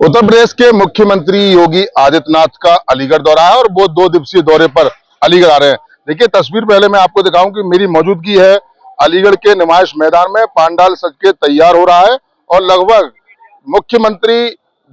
उत्तर प्रदेश के मुख्यमंत्री योगी आदित्यनाथ का अलीगढ़ दौरा है और वो 2 दिवसीय दौरे पर अलीगढ़ आ रहे हैं। देखिए तस्वीर पहले मैं आपको दिखाऊं कि मेरी मौजूदगी है अलीगढ़ के नुमाइश मैदान में। पांडाल सज के तैयार हो रहा है और लगभग मुख्यमंत्री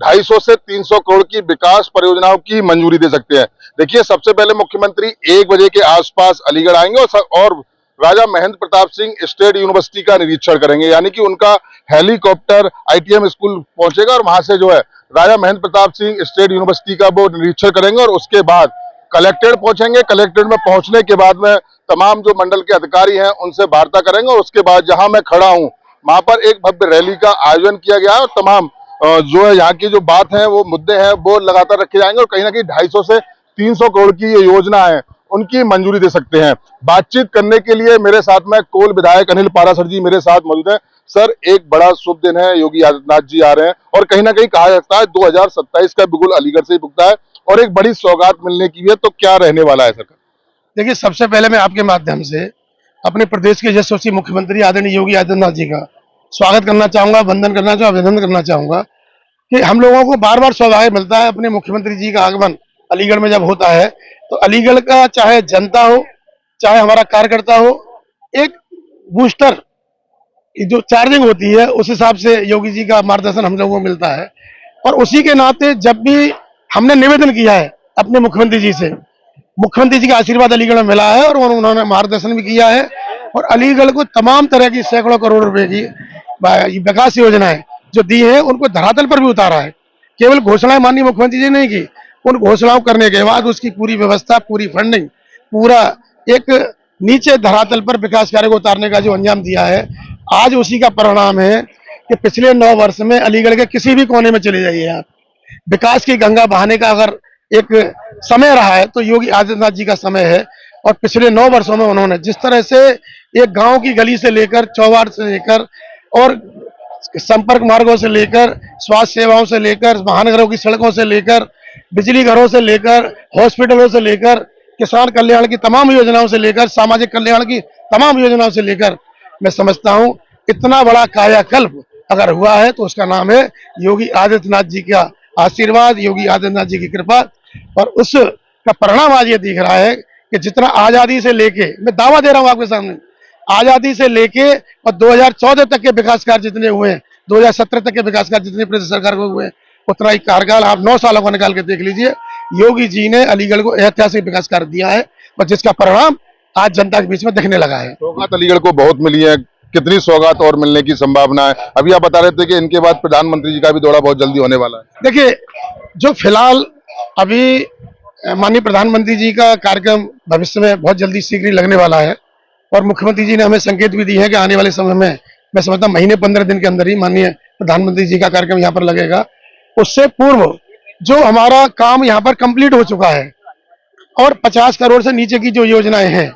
250 से 300 करोड़ की विकास परियोजनाओं की मंजूरी दे सकते हैं। देखिए सबसे पहले मुख्यमंत्री 1 बजे के आसपास अलीगढ़ आएंगे और राजा महेंद्र प्रताप सिंह स्टेट यूनिवर्सिटी का निरीक्षण करेंगे, यानी कि उनका हेलीकॉप्टर ITM स्कूल पहुंचेगा और वहां से जो है राजा महेंद्र प्रताप सिंह स्टेट यूनिवर्सिटी का वो निरीक्षण करेंगे और उसके बाद कलेक्ट्रेट पहुंचेंगे। कलेक्ट्रेट में पहुंचने के बाद में तमाम जो मंडल के अधिकारी हैं उनसे वार्ता करेंगे और उसके बाद जहां मैं खड़ा हूं वहां पर एक भव्य रैली का आयोजन किया गया है और तमाम जो है यहाँ की जो बात है वो मुद्दे हैं वो लगातार रखे जाएंगे और कहीं ना कहीं 250 से 300 करोड़ की ये योजना है उनकी मंजूरी दे सकते हैं। बातचीत करने के लिए मेरे साथ में कोल विधायक अनिल पाराशर जी मेरे साथ मौजूद हैं। सर, एक बड़ा शुभ दिन है, योगी आदित्यनाथ जी आ रहे हैं और कहीं ना कहीं कहा जाता है 2027 का बिगुल अलीगढ़ से ही भुगता है और एक बड़ी सौगात मिलने की है, तो क्या रहने वाला है सरकार? देखिए, सबसे पहले मैं आपके माध्यम से अपने प्रदेश के यशस्वी मुख्यमंत्री आदरणीय योगी आदित्यनाथ जी का स्वागत करना चाहूंगा, वंदन करना चाहूंगा, अभिनंदन करना चाहूंगा कि हम लोगों को बार बार सौभाग्य मिलता है अपने मुख्यमंत्री जी का आगमन अलीगढ़ में जब होता है तो अलीगढ़ का चाहे जनता हो चाहे हमारा कार्यकर्ता हो, एक बूस्टर जो चार्जिंग होती है उस हिसाब से योगी जी का मार्गदर्शन हम लोगों को मिलता है। और उसी के नाते जब भी हमने निवेदन किया है अपने मुख्यमंत्री जी से, मुख्यमंत्री जी का आशीर्वाद अलीगढ़ में मिला है और उन्होंने मार्गदर्शन भी किया है और अलीगढ़ को तमाम तरह की सैकड़ों करोड़ रुपए की विकास योजनाएं जो दी है उनको धरातल पर भी उतारा है। केवल घोषणाएं माननीय मुख्यमंत्री जी ने की, उन घोषणाओं करने के बाद उसकी पूरी व्यवस्था, पूरी फंडिंग, पूरा एक नीचे धरातल पर विकास कार्य को उतारने का जो अंजाम दिया है, आज उसी का परिणाम है कि पिछले 9 वर्ष में अलीगढ़ के किसी भी कोने में चले जाइए आप, विकास की गंगा बहाने का अगर एक समय रहा है तो योगी आदित्यनाथ जी का समय है। और पिछले 9 वर्षों में उन्होंने जिस तरह से एक गांव की गली से लेकर चौवाड़ से लेकर और संपर्क मार्गों से लेकर स्वास्थ्य सेवाओं से लेकर महानगरों की सड़कों से लेकर बिजली घरों से लेकर हॉस्पिटलों से लेकर किसान कल्याण की तमाम योजनाओं से लेकर सामाजिक कल्याण की तमाम योजनाओं से लेकर मैं समझता हूं इतना बड़ा कायाकल्प अगर हुआ है तो उसका नाम है योगी आदित्यनाथ जी का आशीर्वाद, योगी आदित्यनाथ जी की कृपा। और उसका परिणाम आज ये दिख रहा है कि जितना आजादी से लेके, मैं दावा दे रहा हूं आपके सामने, आजादी से लेके और 2014 तक के विकास कार्य जितने हुए हैं, 2017 तक के विकास कार्य जितने प्रदेश सरकार को हुए हैं, उतना ही कार्यकाल आप 9 सालों को निकाल के देख लीजिए। योगी जी ने अलीगढ़ को ऐतिहासिक विकास कार्य दिया है और जिसका परिणाम आज जनता के बीच में दिखने लगा है। सौगात अलीगढ़ को बहुत मिली है, कितनी सौगात और मिलने की संभावना है? अभी आप बता रहे थे कि इनके बाद प्रधानमंत्री जी का भी दौरा बहुत जल्दी होने वाला है। देखिए, जो फिलहाल अभी माननीय प्रधानमंत्री जी का कार्यक्रम भविष्य में बहुत जल्दी शीघ्र ही लगने वाला है और मुख्यमंत्री जी ने हमें संकेत भी दी है कि आने वाले समय में, मैं समझता हूं महीने 15 दिन के अंदर ही माननीय प्रधानमंत्री जी का कार्यक्रम यहाँ पर लगेगा। उससे पूर्व जो हमारा काम यहाँ पर कंप्लीट हो चुका है और 50 करोड़ से नीचे की जो योजनाएं हैं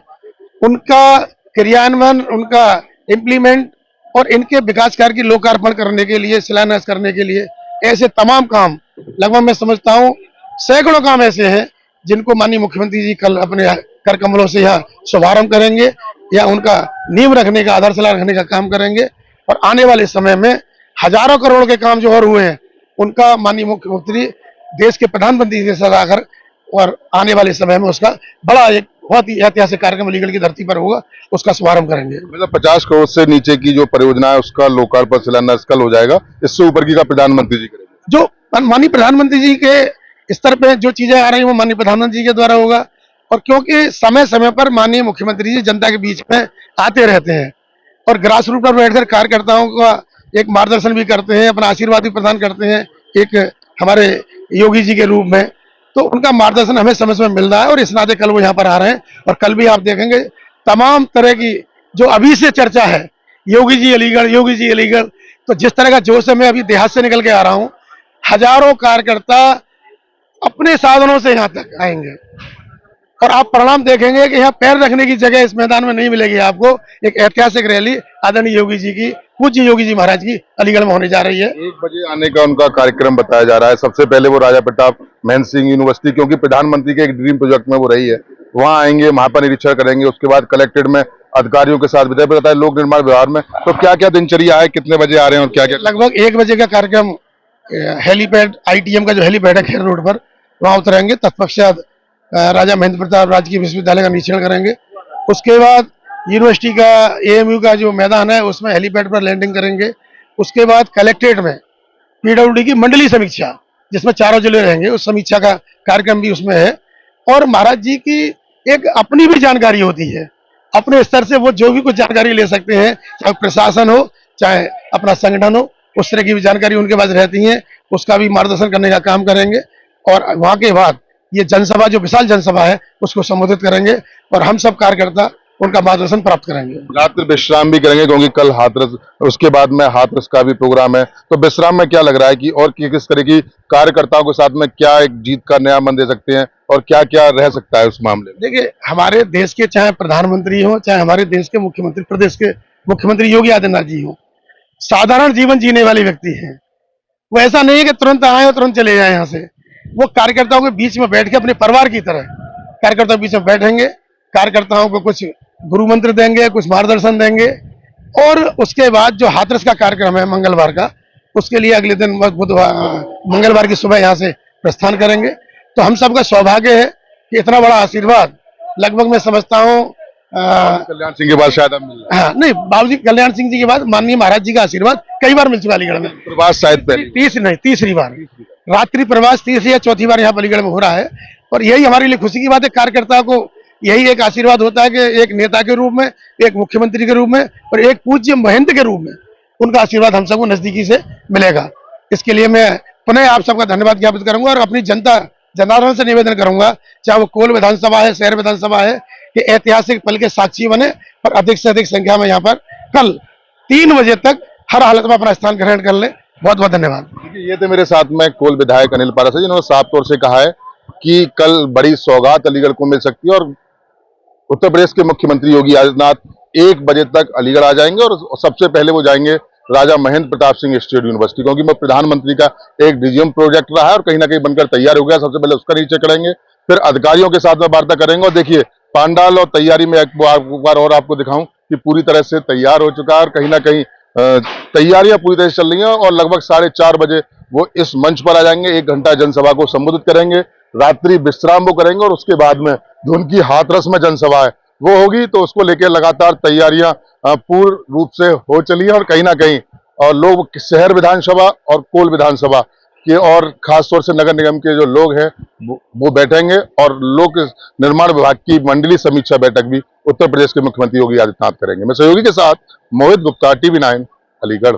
उनका क्रियान्वयन, उनका इम्प्लीमेंट और इनके विकास कार्य की लोकार्पण करने के लिए, शिलान्यास करने के लिए, ऐसे तमाम काम लगभग मैं समझता हूं सैकड़ों काम ऐसे हैं जिनको माननीय मुख्यमंत्री जी कल अपने कर कमलों से यहाँ शुभारंभ करेंगे या उनका नींव रखने का, आधारशिला रखने का काम करेंगे। और आने वाले समय में हजारों करोड़ के काम जो और हुए हैं उनका माननीय मुख्यमंत्री देश के प्रधानमंत्री के साथ आकर और आने वाले समय में उसका बड़ा एक बहुत ही ऐतिहासिक कार्यक्रम अलीगढ़ की धरती पर होगा, उसका शुभारंभ करेंगे। मतलब 50 करोड़ से नीचे की जो परियोजना है उसका लोकार्पण शिलान्यास कल हो जाएगा, इससे ऊपर की का प्रधानमंत्री जी करेंगे। जो माननीय प्रधानमंत्री जी के स्तर पे जो चीजें आ रही है वो माननीय प्रधानमंत्री जी के द्वारा होगा। और क्योंकि समय समय पर माननीय मुख्यमंत्री जी जनता के बीच में आते रहते हैं और ग्रास रूट पर बैठकर कार्यकर्ताओं का एक मार्गदर्शन भी करते हैं, अपना आशीर्वाद भी प्रदान करते हैं एक हमारे योगी जी के रूप में, तो उनका मार्गदर्शन हमें समय समय मिल रहा है और इस नाते कल वो यहाँ पर आ रहे हैं। और कल भी आप देखेंगे तमाम तरह की जो अभी से चर्चा है, योगी जी अलीगढ़, योगी जी अलीगढ़, तो जिस तरह का जोश है, मैं अभी देहात से निकल के आ रहा हूँ, हजारों कार्यकर्ता अपने साधनों से यहाँ तक आएंगे और आप परिणाम देखेंगे कि यहाँ पैर रखने की जगह इस मैदान में नहीं मिलेगी आपको। एक ऐतिहासिक रैली आदरणीय योगी जी की, पूज्य योगी जी महाराज की अलीगढ़ में होने जा रही है। 1 बजे आने का उनका कार्यक्रम बताया जा रहा है। सबसे पहले वो राजा प्रताप महेंद्र सिंह यूनिवर्सिटी, क्योंकि प्रधानमंत्री के एक ड्रीम प्रोजेक्ट में वो रही है, वहां आएंगे, वहां पर निरीक्षण करेंगे। उसके बाद कलेक्ट्रेट में अधिकारियों के साथ बताया लोक निर्माण विभाग में। तो क्या क्या दिनचर्या है, कितने बजे आ रहे हैं और क्या क्या? लगभग 1 बजे का कार्यक्रम हेलीपैड आईटीएम का जो हेलीपैड है खेर रोड पर, वहाँ उतरेंगे। तत्पश्चात राजा महेंद्र प्रताप राजकीय विश्वविद्यालय का निरीक्षण करेंगे। उसके बाद यूनिवर्सिटी का एएमयू का जो मैदान है उसमें हेलीपैड पर लैंडिंग करेंगे। उसके बाद कलेक्ट्रेट में पीडब्ल्यूडी की मंडलीय समीक्षा, जिसमें चारों जिले रहेंगे, उस समीक्षा का कार्यक्रम भी उसमें है। और महाराज जी की एक अपनी भी जानकारी होती है, अपने स्तर से वो जो भी कुछ जानकारी ले सकते हैं, चाहे प्रशासन हो चाहे अपना संगठन हो, उस तरह की भी जानकारी उनके पास रहती है। उसका भी मार्गदर्शन करने का काम करेंगे। और वहां के बाद ये जनसभा, जो विशाल जनसभा है, उसको संबोधित करेंगे और हम सब कार्यकर्ता उनका मार्गदर्शन प्राप्त करेंगे। रात्रि विश्राम भी करेंगे क्योंकि कल हाथरस, उसके बाद में हाथरस का भी प्रोग्राम है, तो विश्राम में क्या लग रहा है कि और किस तरह की कार्यकर्ताओं के साथ में क्या एक जीत का नया मन दे सकते हैं और क्या क्या रह सकता है उस मामले में? देखिए, हमारे देश के चाहे प्रधानमंत्री हो, चाहे हमारे देश के मुख्यमंत्री, प्रदेश के मुख्यमंत्री योगी आदित्यनाथ जी हो, साधारण जीवन जीने वाले व्यक्ति हैं। वो ऐसा नहीं है कि तुरंत आए और तुरंत चले जाए यहाँ से। वो कार्यकर्ताओं के बीच में बैठ के अपने परिवार की तरह कार्यकर्ताओं के बीच में बैठेंगे, कार्यकर्ताओं को कुछ गुरु मंत्र देंगे, कुछ मार्गदर्शन देंगे। और उसके बाद जो हाथरस का कार्यक्रम है मंगलवार का, उसके लिए अगले दिन बुधवार मंगलवार की सुबह यहाँ से प्रस्थान करेंगे। तो हम सबका सौभाग्य है कि इतना बड़ा आशीर्वाद लगभग मैं समझता हूँ कल्याण सिंह के बाद शायद अब मिल रहा हाँ नहीं, बाबूजी कल्याण सिंह जी के बाद माननीय महाराज जी का आशीर्वाद कई बार मिल चुका अलीगढ़ में। है। प्रवास शायद पहले तीसरी बार रात्रि प्रवास, तीसरी या चौथी बार यहाँ अलीगढ़ में हो रहा है। और यही हमारे लिए खुशी की बात है। कार्यकर्ता को यही एक आशीर्वाद होता है कि एक नेता के रूप में, एक मुख्यमंत्री के रूप में और एक पूज्य महंत के रूप में उनका आशीर्वाद हम सबको नजदीकी से मिलेगा। इसके लिए मैं पुनः आप सबका धन्यवाद ज्ञापित करूंगा और अपनी जनार्दन से निवेदन करूंगा, चाहे वो कोल विधानसभा है, शहर विधानसभा है, कि ऐतिहासिक पल के साक्षी बने और अधिक से अधिक संख्या में यहाँ पर कल 3 बजे तक हर हालत में अपना स्थान ग्रहण कर ले। बहुत बहुत धन्यवाद। ये थे मेरे साथ में कोल विधायक अनिल पारस, जिन्होंने साफ तौर से कहा है कि कल बड़ी सौगात अलीगढ़ को मिल सकती है और उत्तर प्रदेश के मुख्यमंत्री योगी आदित्यनाथ 1 बजे तक अलीगढ़ आ जाएंगे और सबसे पहले वो जाएंगे राजा महेंद्र प्रताप सिंह स्टेट यूनिवर्सिटी, क्योंकि वो प्रधानमंत्री का एक डीजीएम प्रोजेक्ट रहा है और कहीं ना कहीं बनकर तैयार हो गया। सबसे पहले उसका निरीक्षण करेंगे, फिर अधिकारियों के साथ में वार्ता करेंगे। और देखिए, पांडाल और तैयारी में एक बार और आपको दिखाऊं कि पूरी तरह से तैयार हो चुका है और कहीं ना कहीं तैयारियां पूरी तरह से चल रही हैं। और लगभग 4:30 बजे वो इस मंच पर आ जाएंगे, 1 घंटा जनसभा को संबोधित करेंगे, रात्रि विश्राम वो करेंगे और उसके बाद में जो उनकी हाथरस में जनसभा है वो होगी। तो उसको लेकर लगातार तैयारियां पूर्ण रूप से हो चली है और कहीं ना कहीं और लोग शहर विधानसभा और कोल विधानसभा के और खासतौर से नगर निगम के जो लोग हैं वो बैठेंगे और लोक निर्माण विभाग की मंडलीय समीक्षा बैठक भी उत्तर प्रदेश के मुख्यमंत्री योगी आदित्यनाथ करेंगे। मैं सहयोगी के साथ मोहित गुप्ता, TV9 अलीगढ़।